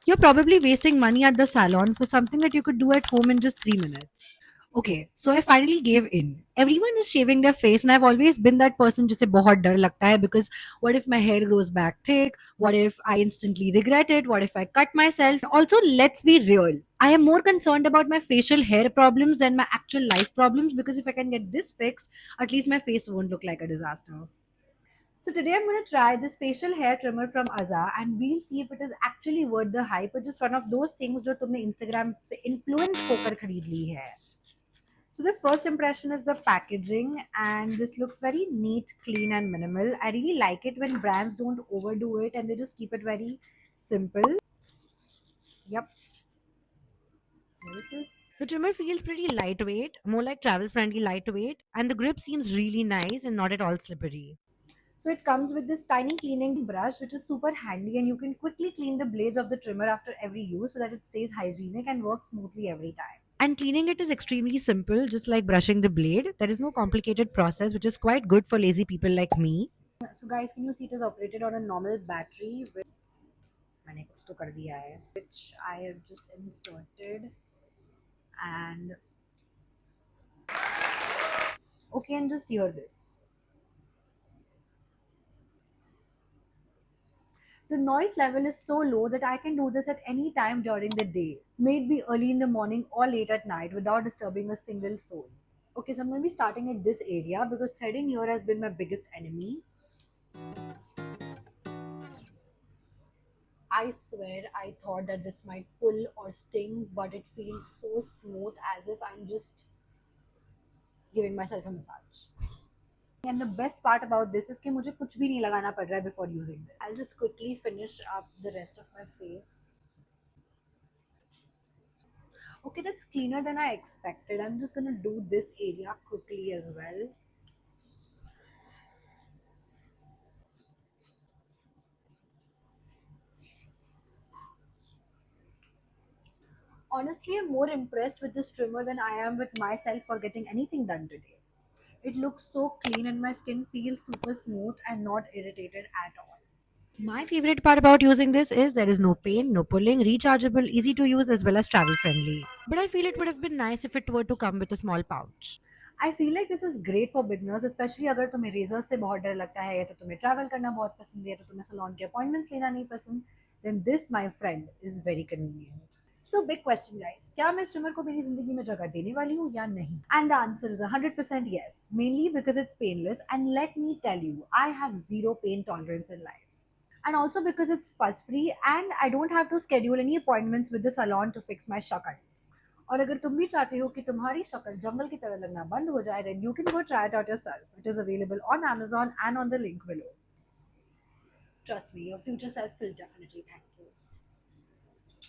You're probably wasting money at the salon for something that you could do at home in just 3 minutes. Okay, so I finally gave in. Everyone is shaving their face, and I've always been that person जिसे बहुत डर लगता है because what if my hair grows back thick? What if I instantly regret it? What if I cut myself? Also, let's be real. I am more concerned about my facial hair problems than my actual life problems because if I can get this fixed, at least my face won't look like a disaster. So today I'm going to try this facial hair trimmer from Aza and we'll see if it is actually worth the hype or just one of those things जो तुमने Instagram से influence होकर खरीद ली है. So the first impression is the packaging and this looks very neat, clean and minimal. I really like it when brands don't overdo it and they just keep it very simple. Yep. What is this? The trimmer feels pretty lightweight, more like travel friendly lightweight, and the grip seems really nice and not at all slippery. So it comes with this tiny cleaning brush which is super handy and you can quickly clean the blades of the trimmer after every use so that it stays hygienic and works smoothly every time. And cleaning it is extremely simple, just like brushing the blade. There is no complicated process, which is quite good for lazy people like me. So guys, can you see it is operated on a normal battery which मैंने कुछ तो कर दिया है, which I have just inserted and okay, and just hear this. The noise level is so low that I can do this at any time during the day, may it be early in the morning or late at night without disturbing a single soul. Okay, so I'm going to be starting at this area because threading here has been my biggest enemy. I swear I thought that this might pull or sting, but it feels so smooth as if I'm just giving myself a massage. And the best part about this is कि मुझे कुछ भी नहीं लगाना पड़ रहा है before using this. I'll just quickly finish up the rest of my face. Okay, that's cleaner than I expected. I'm just gonna do this area quickly as well. Honestly, I'm more impressed with this trimmer than I am with myself for getting anything done today. It looks so clean and my skin feels super smooth and not irritated at all. My favorite part about using this is there is no pain, no pulling, rechargeable, easy to use as well as travel friendly. But I feel it would have been nice if it were to come with a small pouch. I feel like this is great for beginners, especially अगर तुम्हें razor से बहुत डर लगता है या तो तुम्हें ट्रैवल करना बहुत पसंद है या तो तुम्हें सैलून के अपॉइंटमेंट्स लेना नहीं पसंद, then this my friend is very convenient. So big question guys, क्या मैं इस ट्रिमर को मेरी जिंदगी में जगह देने वाली हूँ या नहीं? And the answer is 100% yes, mainly because it's painless and let me tell you, I have zero pain tolerance in life. And also because it's fuss free and I don't have to schedule any appointments with the salon to fix my शक्ल. और अगर तुम भी चाहते हो कि तुम्हारी शक्ल जंगल की तरह लगना बंद हो जाए then you can go try it out yourself. It is available on Amazon and on the link below. Trust me, your future self will definitely thank you.